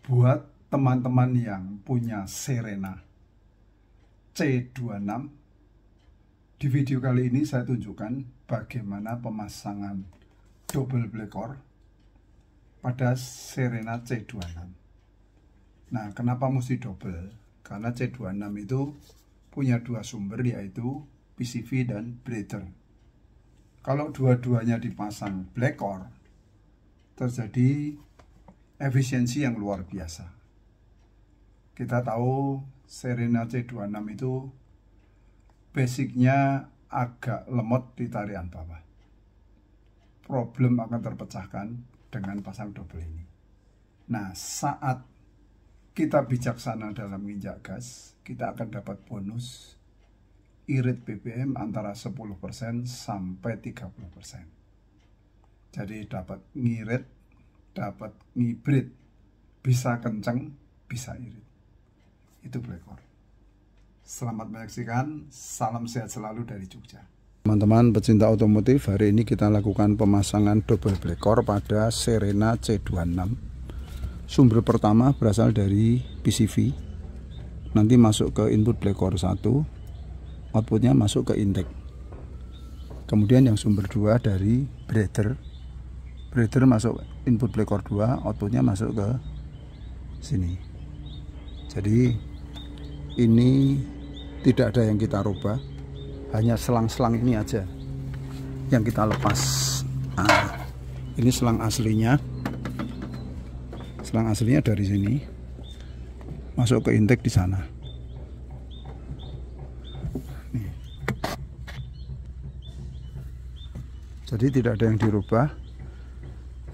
Buat teman-teman yang punya Serena C26, di video kali ini saya tunjukkan bagaimana pemasangan double black core pada Serena C26. Nah, kenapa mesti double? Karena C26 itu punya dua sumber, yaitu PCV dan breather. Kalau dua-duanya dipasang black core, terjadi efisiensi yang luar biasa. Kita tahu Serena C26 itu basicnya agak lemot di tarian bawah. Problem akan terpecahkan dengan pasang double ini. Nah, saat kita bijaksana dalam menginjak gas, kita akan dapat bonus irit BBM antara 10% sampai 30%. Jadi dapat ngirit, dapat ngibrit, bisa kenceng, bisa irit. Itu black core. Selamat menyaksikan, salam sehat selalu dari Jogja. Teman-teman pecinta otomotif, hari ini kita lakukan pemasangan double black core pada Serena C26. Sumber pertama berasal dari PCV, nanti masuk ke input black core 1, outputnya masuk ke intake. Kemudian yang sumber 2 dari breather masuk input black core 2, outputnya masuk ke sini. Jadi ini tidak ada yang kita rubah, hanya selang-selang ini aja yang kita lepas. Nah, ini selang aslinya dari sini masuk ke intake di sana. Nih. Jadi tidak ada yang dirubah,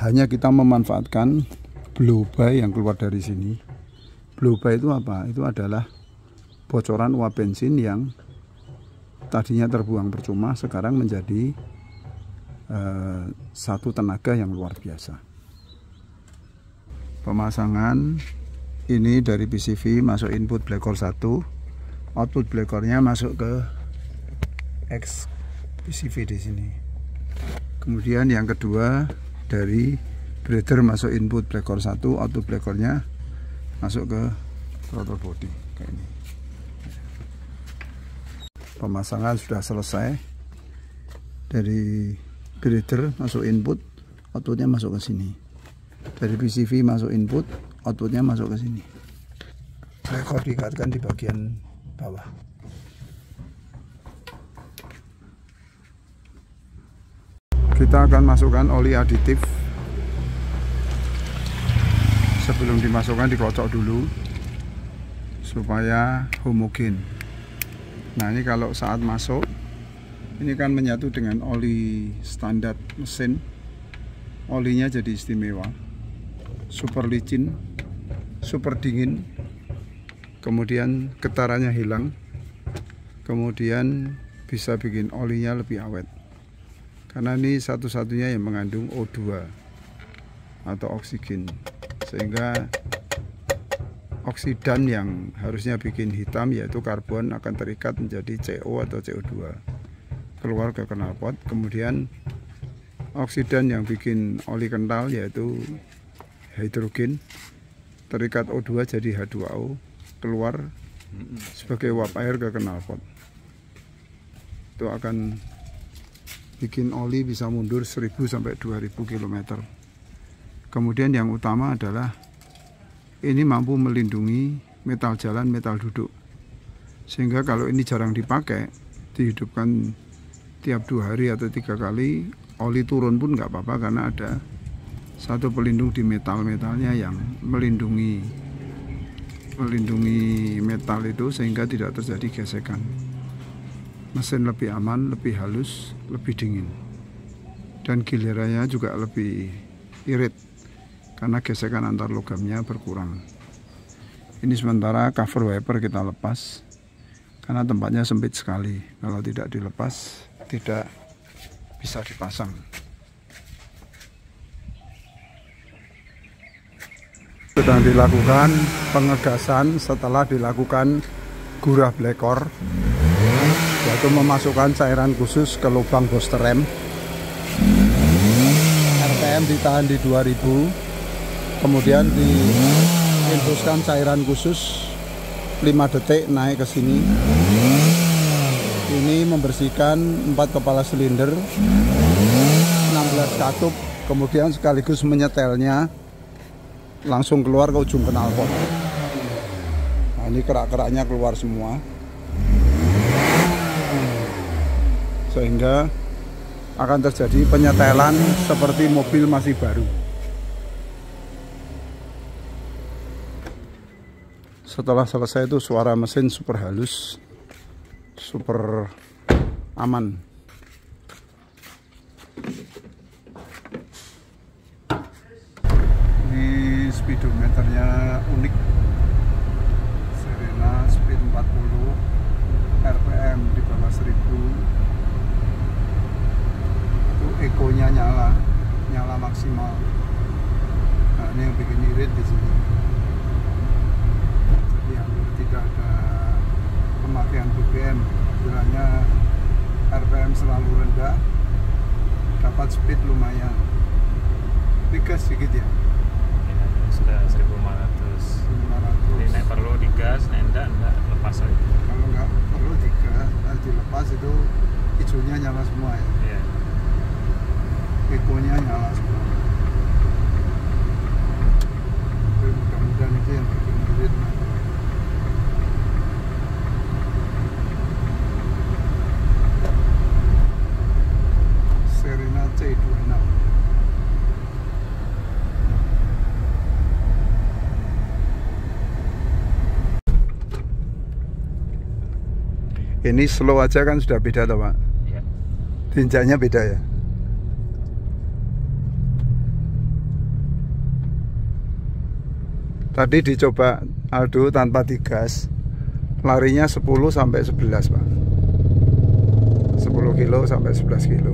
hanya kita memanfaatkan blow by yang keluar dari sini. Blow by itu apa? Itu adalah bocoran uap bensin yang tadinya terbuang percuma, sekarang menjadi satu tenaga yang luar biasa. Pemasangan ini dari PCV masuk input black core 1, output black core-nya masuk ke X PCV di sini. Kemudian yang kedua dari breather masuk input black core 1, output black core-nya masuk ke throttle body kayak ini. Pemasangan sudah selesai. Dari breather masuk input, outputnya masuk ke sini. Dari PCV masuk input, outputnya masuk ke sini. Black core diikatkan di bagian bawah. Kita akan masukkan oli aditif. Sebelum dimasukkan dikocok dulu supaya homogen. Nah, ini kalau saat masuk ini kan menyatu dengan oli standar mesin. Olinya jadi istimewa, super licin, super dingin, kemudian getarannya hilang, kemudian bisa bikin olinya lebih awet. Karena ini satu-satunya yang mengandung O2 atau oksigen, sehingga oksidan yang harusnya bikin hitam, yaitu karbon, akan terikat menjadi CO atau CO2, keluar ke knalpot. Kemudian oksidan yang bikin oli kental, yaitu hidrogen, terikat O2 jadi H2O, keluar sebagai uap air ke knalpot. Itu akan bikin oli bisa mundur 1000 sampai 2000 km. Kemudian yang utama adalah ini mampu melindungi metal jalan, metal duduk, sehingga kalau ini jarang dipakai, dihidupkan tiap 2 hari atau 3 kali, oli turun pun nggak apa-apa, karena ada satu pelindung di metal-metalnya yang melindungi metal itu, sehingga tidak terjadi gesekan. Mesin lebih aman, lebih halus, lebih dingin, dan gilirannya juga lebih irit karena gesekan antar logamnya berkurang. Ini sementara cover wiper kita lepas karena tempatnya sempit sekali. Kalau tidak dilepas tidak bisa dipasang. Sedang dilakukan pengegasan setelah dilakukan gurah black core, yaitu memasukkan cairan khusus ke lubang booster rem. RPM ditahan di 2000, kemudian di menginfuskan cairan khusus 5 detik naik ke sini. Ini membersihkan 4 kepala silinder, 16 katup, kemudian sekaligus menyetelnya langsung keluar ke ujung knalpot. Nah, ini kerak-keraknya keluar semua, sehingga akan terjadi penyetelan seperti mobil masih baru. Setelah selesai itu suara mesin super halus, super aman. Ini speedometernya unik, Serena speed 40, RPM di bawah 1000. Itu ekonya nyala maksimal. Nah, ini yang bikin irit di sini. Jadi hampir tidak ada pemakaian BBM, kiranya RPM selalu rendah, dapat speed lumayan. Digas sedikit ya? Ya, sudah 1500. Jadi naik perlu digas, naik enggak lepas aja. Kalau nggak perlu digas, dilepas itu hijaunya nyala semua ya? Iya. Ekonya nyala semua. Tapi mudah-mudahan itu yang bikin irit. Serena C26. Ini slow aja kan sudah beda toh Pak? Iya. Tinjaknya beda ya? Tadi dicoba Aldo tanpa digas, larinya 10 sampai 11 Pak. 10 kilo sampai 11 kilo.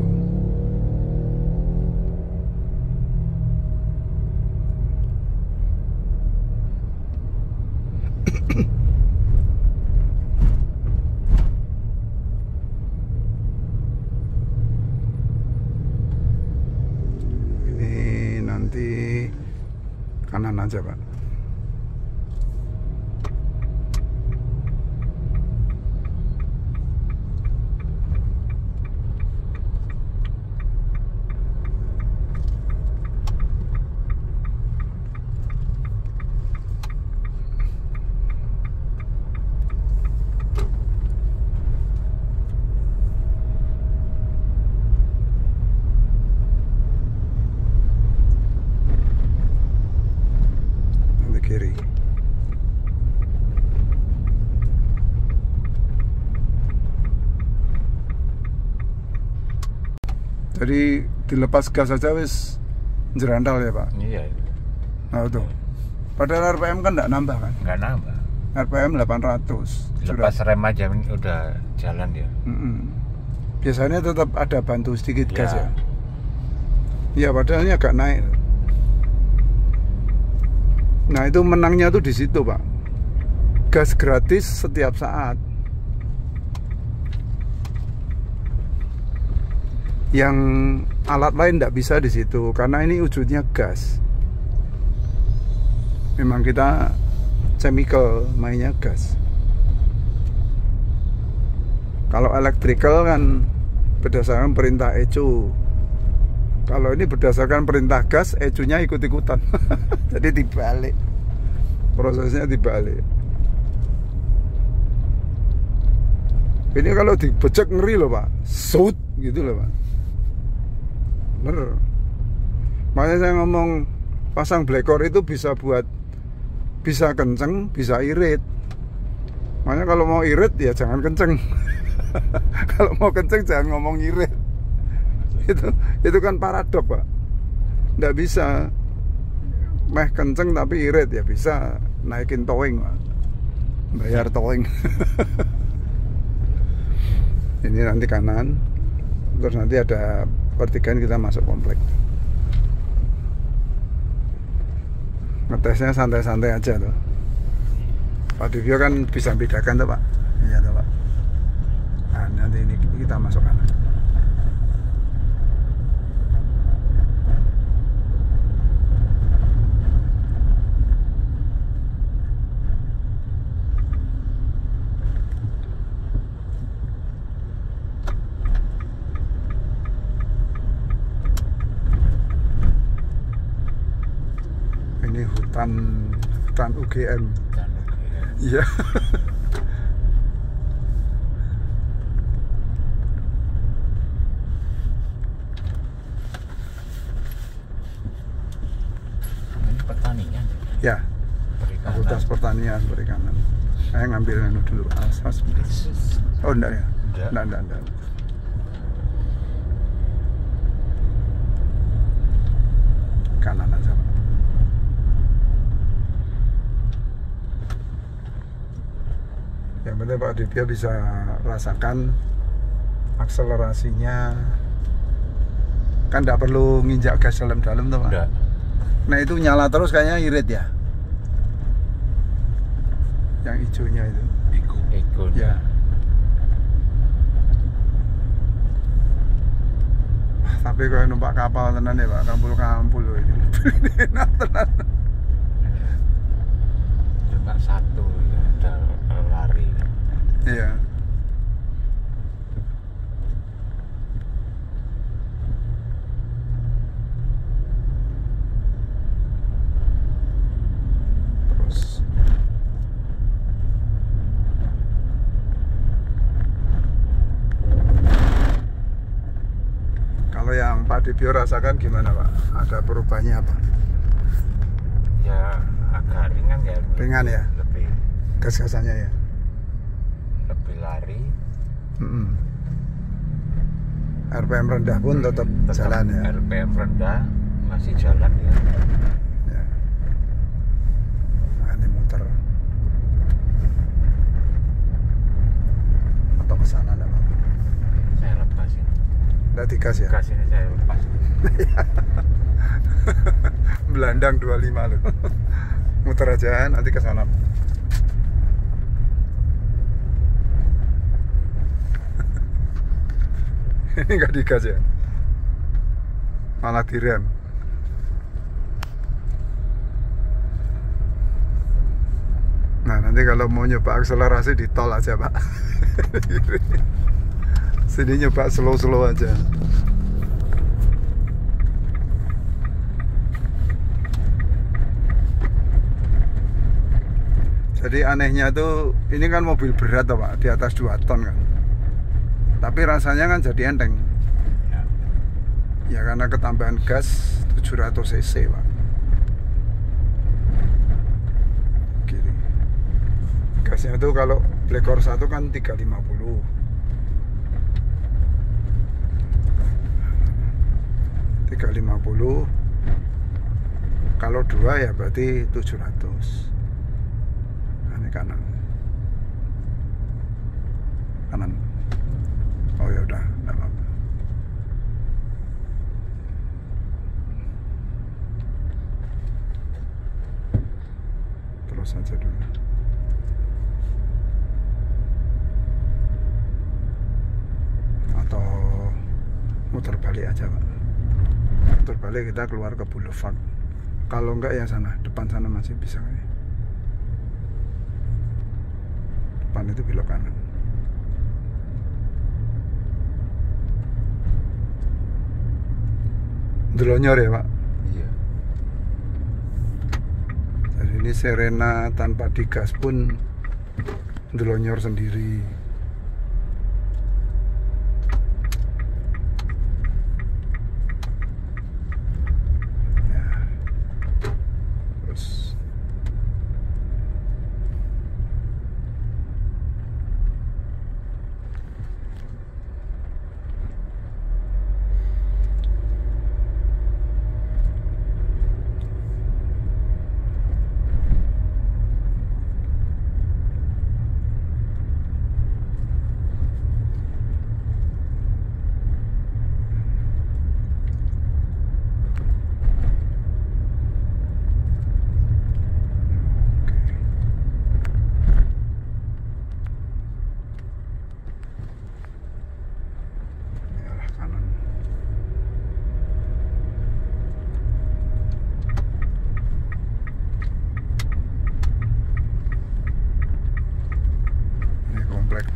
Ini nanti kanan aja Pak. Kiri. Jadi dilepas gas saja wis jerandal ya Pak? Iya. Nah tuh. Padahal RPM kan nggak nambah kan? Nggak nambah. RPM 800. Lepas rem aja udah jalan dia. Biasanya tetap ada bantu sedikit gas ya? Ya. Iya padahal ini agak naik. Nah itu menangnya tuh di situ Pak. Gas gratis setiap saat. Yang alat lain tidak bisa di situ karena ini wujudnya gas. Memang kita chemical, mainnya gas. Kalau electrical kan berdasarkan perintah ECU. Kalau ini berdasarkan perintah gas, ECU-nya ikut-ikutan. Jadi dibalik. Prosesnya dibalik. Ini kalau dibecek ngeri loh Pak. Shoot gitu loh Pak. Bener. Makanya saya ngomong pasang blackout itu bisa kenceng, bisa irit. Makanya kalau mau irit ya jangan kenceng. Kalau mau kenceng jangan ngomong irit. Itu kan paradok Pak. Nggak bisa meh kenceng tapi irit, ya bisa naikin towing Pak. Bayar towing. Ini nanti kanan, terus nanti ada pertigaan kita masuk komplek. Ngetesnya santai-santai aja tuh. Pak Divyo kan bisa bedakan tuh Pak. Iya tuh Pak. Nah, nanti ini kita masuk kanan. ini hutan UGM. Dan UGM. Iya. Ini pertanian. Ya, Perikanan. Fakultas Pertanian Perikanan. Saya ngambil dulu asas. Oh enggak ya? Enggak. Kanan aja. Yang penting Pak Aditya bisa rasakan akselerasinya. Kan enggak perlu nginjak gas dalam-dalam tuh Pak. Enggak. Nah itu nyala terus kayaknya irit ya. Yang hijaunya itu. Eko. Ya. Tapi kalau numpak kapal tenan ya Pak, kampul loh ini. Enak tenan. Cuma satu ya, udah lari. Iya. Terus kalau yang Pak Dibio rasakan gimana Pak? Ada perubahannya apa? Ya agak ringan ya. Ringan ya? Lebih Gas-gasannya ya? lari. RPM rendah pun tetap jalan ya? RPM rendah masih jalan ya. Ya. Nah, ini muter. Atau ke sana enggak apa-apa. Saya lepasin. Enggak digas ya? Gas ini saya lepas. Belandang 25 loh. Muter aja nanti ke sana. Ini enggak digas ya? Malah direm. Nah nanti kalau mau nyoba akselerasi di tol aja Pak. Sini nyoba slow-slow aja. Jadi anehnya tuh ini kan mobil berat toh Pak, di atas 2 ton kan. Tapi rasanya kan jadi enteng. Ya karena ketambahan gas 700 cc Pak. Gini. Gasnya tuh kalau Black Horse 1 kan 350. 350. Kalau 2 ya berarti 700. Nah, ini kanan. Oh ya udah, enggak apa-apa. Terus saja dulu. Atau muter balik aja Pak. Muter balik kita keluar ke Boulevard. Kalau enggak ya sana, depan sana masih bisa. Depan itu belok kanan. Delonyor ya Pak. Iya. Jadi ini Serena tanpa digas pun delonyor sendiri. Ya. Terus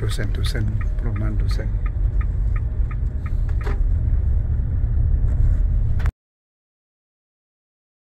dosen-dosen, perumahan dosen.